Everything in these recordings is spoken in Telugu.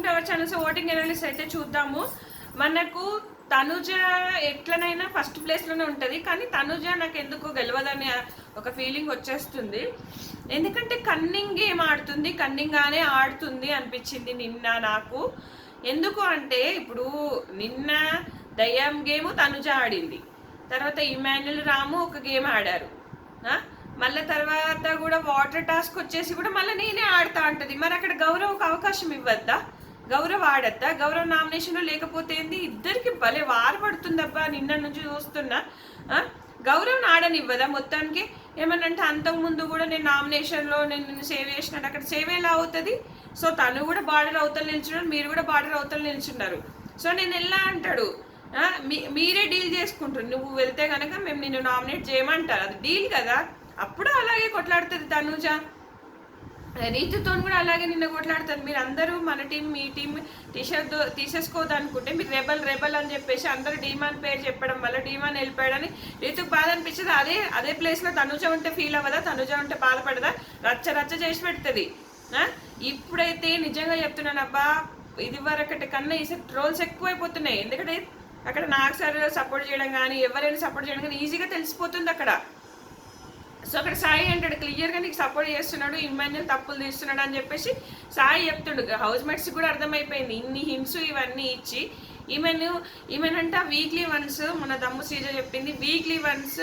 To our channel. So voting analysis అయితే చూద్దాము. మనకు తనుజ ఎట్లనైనా ఫస్ట్ ప్లేస్లోనే ఉంటుంది, కానీ తనుజ నాకు ఎందుకు గెలవదని ఒక ఫీలింగ్ వచ్చేస్తుంది. ఎందుకంటే కన్నింగ్ గేమ్ ఆడుతుంది, కన్నింగ్గానే ఆడుతుంది అనిపించింది నిన్న నాకు. ఎందుకు అంటే ఇప్పుడు నిన్న దయ్యం గేమ్ తనుజ ఆడింది, తర్వాత ఇమాన్యుల్ రాము ఒక గేమ్ ఆడారు, మళ్ళీ తర్వాత కూడా వాటర్ టాస్క్ వచ్చేసి కూడా మళ్ళీ నేనే ఆడుతా అంటది. మరి అక్కడ గౌరవకు అవకాశం ఇవ్వద్దా? గౌరవ్ ఆడద్దా? గౌరవ్ నామినేషన్ లేకపోతే ఏంది? ఇద్దరికి భలే వారపడుతుందబ్బా నిన్న నుంచి చూస్తున్నా. గౌరవ్ని ఆడనివ్వదా మొత్తానికి? ఏమనంటే అంతకుముందు కూడా నేను నామినేషన్లో నేను సేవ్ చేసినట్టు అక్కడ సేవ్ ఎలా అవుతుంది? సో తను కూడా బార్డర్ అవతల నిల్చున్నారు, మీరు కూడా బార్డర్ అవతల నిల్చున్నారు. సో నేను ఎలా అంటాడు, మీరే డీల్ చేసుకుంటారు, నువ్వు వెళ్తే కనుక మేము నిన్ను నామినేట్ చేయమంటారు, అది డీల్ కదా. అప్పుడు అలాగే కొట్లాడుతుంది తనుజ, రీతుతో కూడా అలాగే నిన్న కొట్లాడుతుంది. మీరు అందరూ మన టీం మీ టీం తీసేసుకోదనుకుంటే మీరు రెబల్ అని చెప్పేసి అందరూ డీమాన్ పేరు చెప్పడం వల్ల డీమాన్ వెళ్ళిపోయాడని రీతుకు బాధ అనిపించదు. అదే ప్లేస్లో తనుజ ఉంటే ఫీల్ అవ్వదా? తనుజ ఉంటే బాధపడదా? రచ్చ చేసి పెడుతుంది. ఇప్పుడైతే నిజంగా చెప్తున్నాను అబ్బా, ఇది వరకటి కన్నా ఈ ట్రోల్స్ ఎక్కువైపోతున్నాయి. ఎందుకంటే అక్కడ నాకు సార్ సపోర్ట్ చేయడం కానీ ఎవరైనా సపోర్ట్ చేయడం కానీ ఈజీగా తెలిసిపోతుంది అక్కడ. సో అక్కడ సాయి అంటాడు క్లియర్గా నీకు సపోర్ట్ చేస్తున్నాడు, ఇమాన్యుల్ తప్పులు తీస్తున్నాడు అని చెప్పేసి సాయి చెప్తుండు. హౌస్ మేట్స్ కూడా అర్థమైపోయింది, ఇన్ని హింట్స్ ఇవన్నీ ఇచ్చి ఈమెనంట వీక్లీ వన్స్, మన దమ్ము శ్రీజ చెప్పింది, వీక్లీ వన్స్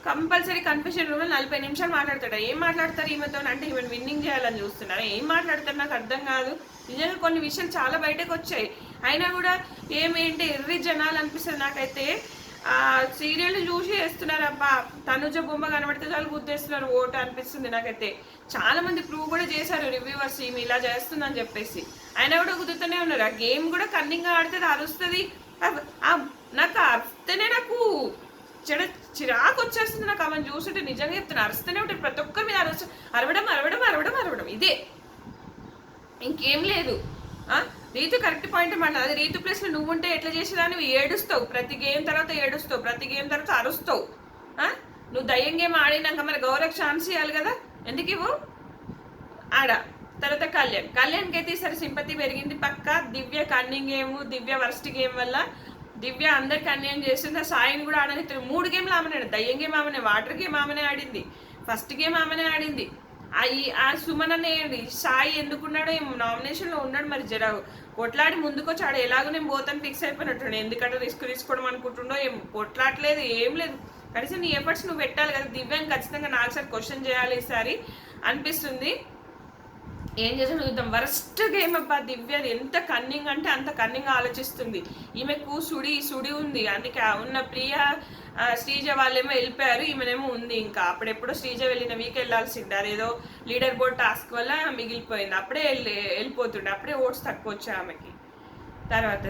కంపల్సరీ కన్ఫెషన్ రూమ్లో 40 నిమిషాలు మాట్లాడతాడు. ఏం మాట్లాడతారు ఈమెతో అంటే ఈమెను విన్నింగ్ చేయాలని చూస్తున్నారు, ఏం మాట్లాడతారు నాకు అర్థం కాదు. నిజంగా కొన్ని విషయాలు చాలా బయటకు వచ్చాయి, అయినా కూడా ఏమేంటి ఎర్రి జనాలు అనిపిస్తుంది నాకైతే. సీరియల్ చూసి వేస్తున్నారు అబ్బా, తనుజ బొమ్మ కనబడితే చాలు గుర్తేస్తున్నారు ఓటు అనిపిస్తుంది నాకైతే. చాలా మంది ప్రూవ్ కూడా చేశారు రివ్యూవర్స్ ఈమె ఇలా చేస్తుందని చెప్పేసి, అయినా కూడా కుదురుతూనే ఉన్నారు. ఆ గేమ్ కూడా కన్నింగ్గా ఆడితే అరుస్తుంది, నాకు అరిస్తేనే నాకు చిరాకు వచ్చేస్తుంది. నాకు ఆమెను చూస్తుంటే నిజంగా చెప్తున్నా అరుస్తూనే ఉంటారు, ప్రతి ఒక్కరి మీద అరవడం ఇదే, ఇంకేం లేదు. రీతు కరెక్ట్ పాయింట్ మాట, అది రీతు ప్లేస్లో నువ్వు ఉంటే ఎట్లా చేసేదాన్ని? నువ్వు ఏడుస్తావు, ప్రతి గేమ్ తర్వాత ఏడుస్తావు, ప్రతి గేమ్ తర్వాత అరుస్తావు. నువ్వు దయ్యం గేమ్ ఆడినాక మరి గౌరవ్ ఛాన్స్ ఇవ్వాలి కదా, ఎందుకు ఇవ్వు? ఆడ తర్వాత కళ్యాణ్కి అయితే ఈసారి సింపతి పెరిగింది పక్క. దివ్య కన్నింగ్ గేమ్, దివ్య వర్స్ట్ గేమ్ వల్ల దివ్య అందరికి అన్యాయం చేస్తుంది. ఆ సాయిని కూడా ఆడని 3 గేమ్లు ఆమెనే, దయ్యం గేమ్ ఆమెనే, వాటర్ గేమ్ ఆమెనే ఆడింది, ఫస్ట్ గేమ్ ఆమెనే ఆడింది. ఆ సుమన్ అనేది సాయి ఎందుకున్నాడో ఏమో నామినేషన్లో ఉన్నాడు, మరి జర కొట్లాడి ముందుకొచ్చి ఆడ ఎలాగో నేను పోతాను ఫిక్స్ అయిపోయినట్టు, ఎందుకంటే రిస్క్ తీసుకోవడం అనుకుంటుండో ఏం కొట్లాడలేదు, ఏం లేదు. కనీసం నీ ఎఫర్ట్స్ నువ్వు పెట్టాలి కదా. దివ్యాన్ని ఖచ్చితంగా 4 సార్లు క్వశ్చన్ చేయాలి ఈసారి అనిపిస్తుంది. ఏం చేసాను చూద్దాం. వరస్ట్ గేమ్ అబ్బా దివ్యది, ఎంత కన్నింగ్ అంటే అంత కన్నింగ్ ఆలోచిస్తుంది. ఈమెకు సుడి ఉంది, అందుకే ఉన్న ప్రియ శ్రీజ వాళ్ళేమో వెళ్ళిపోయారు, ఈమెనేమో ఉంది. ఇంకా అప్పుడెప్పుడో శ్రీజ వెళ్ళిన వీక్ వెళ్ళాల్సింది, అదేదో లీడర్ బోర్డ్ టాస్క్ వల్ల మిగిలిపోయింది, అప్పుడే వెళ్ళిపోతుండే, అప్పుడే ఓట్స్ తక్కువ వచ్చాయి ఆమెకి. తర్వాత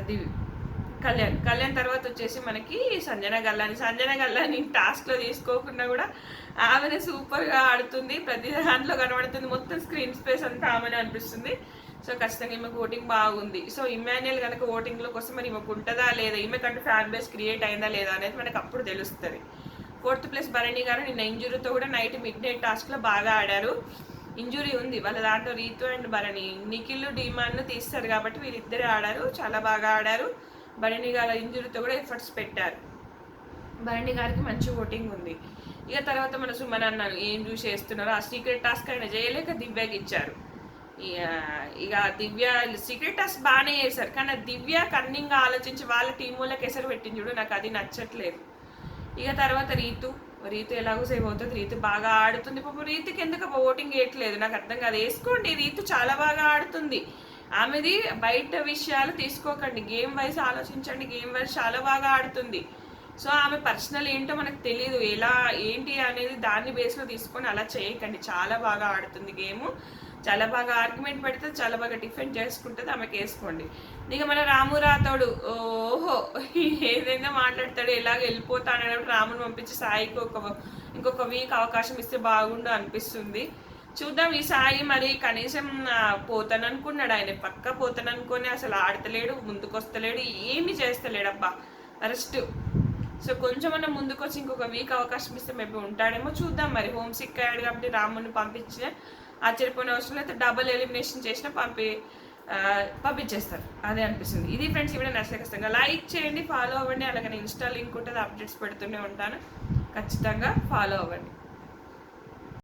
కళ్యాణ్ తర్వాత వచ్చేసి మనకి సంజన గల్లాని టాస్క్లో తీసుకోకుండా కూడా ఆమెనే సూపర్గా ఆడుతుంది, ప్రతి దాంట్లో కనబడుతుంది, మొత్తం స్క్రీన్ స్పేస్ అంతా ఆమెనే అనిపిస్తుంది. సో ఖచ్చితంగా ఈమెకు ఓటింగ్ బాగుంది. సో ఇమాన్యుల్ కనుక ఓటింగ్లో కోసం మరి ఈమెకు ఉంటుందా లేదా, ఈమెకంటూ ఫ్యాన్ బేస్ క్రియేట్ అయిందా లేదా అనేది మనకు అప్పుడు తెలుస్తుంది. 4th ప్లేస్ భరణి గారు నిన్న ఇంజురీతో కూడా నైట్ మిడ్-నైట్ టాస్క్లో బాగా ఆడారు. ఇంజురీ ఉంది వాళ్ళ దాంట్లో, రీతు అండ్ భరణి. నిఖిల్ డీమాన్ను తీస్తారు కాబట్టి వీళ్ళిద్దరే ఆడారు, చాలా బాగా ఆడారు. భరణి గారి ఇంజురీతో కూడా ఎఫర్ట్స్ పెట్టారు, భరణి గారికి మంచి ఓటింగ్ ఉంది. ఇక తర్వాత మన సుమన్ అన్నాను ఏం చూసి వేస్తున్నారు, ఆ సీక్రెట్ టాస్క్ అయినా చేయలేక దివ్యకి ఇచ్చారు. ఇక దివ్య సీక్రెట్ టాస్క్ బాగానే చేశారు, కానీ దివ్య కన్నింగ్గా ఆలోచించి వాళ్ళ టీం వాళ్ళకి ఎసరు పెట్టింది చూడు, నాకు అది నచ్చట్లేదు. ఇక తర్వాత రీతు ఎలాగో సేవ్ అవుతుంది, రీతు బాగా ఆడుతుంది. పాపం రీతుకి ఎందుకు ఓటింగ్ వేయట్లేదు నాకు అర్థం కాదు. వేసుకోండి, రీతు చాలా బాగా ఆడుతుంది, ఆమెది బయట విషయాలు తీసుకోకండి, గేమ్ వైజ్ ఆలోచించండి, గేమ్ వైజ్ చాలా బాగా ఆడుతుంది. సో ఆమె పర్సనల్ ఏంటో మనకు తెలియదు, ఎలా ఏంటి అనేది దాన్ని బేస్లో తీసుకొని అలా చేయకండి. చాలా బాగా ఆడుతుంది గేము, చాలా బాగా ఆర్గ్యుమెంట్ పెడుతుంది, చాలా బాగా డిఫెండ్ చేసుకుంటుంది, ఆమెకి వేసుకోండి. ఇక మన రాము రాతోడు ఓహో ఏదైనా మాట్లాడతాడు, ఎలాగ వెళ్ళిపోతాడు, రాముని పంపించి సాయికి ఇంకొక వీక్ అవకాశం ఇస్తే బాగుండు అనిపిస్తుంది. చూద్దాం ఈ సాయి మరి కనీసం పోతాననుకున్నాడు, ఆయన పక్క పోతాననుకొని అసలు ఆడతలేడు, ముందుకు వస్తలేడు, ఏమి చేస్తలేడు అబ్బా అరెస్ట్. సో కొంచెమన్నా ముందుకు వచ్చి ఇంకొక వీక్ అవకాశం ఇస్తే మేబీ ఉంటాడేమో, చూద్దాం. మరి హోమ్ సిక్ అయ్యాడు కాబట్టి రాముని పంపించిన ఆశ్చర్యపోయిన అవసరం లేదు, డబుల్ ఎలిమినేషన్ చేసినా పంపించేస్తారు అదే అనిపిస్తుంది. ఇది ఫ్రెండ్స్, ఈ వీడియో నచ్చితే ఖచ్చితంగా లైక్ చేయండి, ఫాలో అవ్వండి. అలాగే ఇన్స్టా లింక్ ఉంటుంది, అప్డేట్స్ పెడుతూనే ఉంటాను, ఖచ్చితంగా ఫాలో అవ్వండి.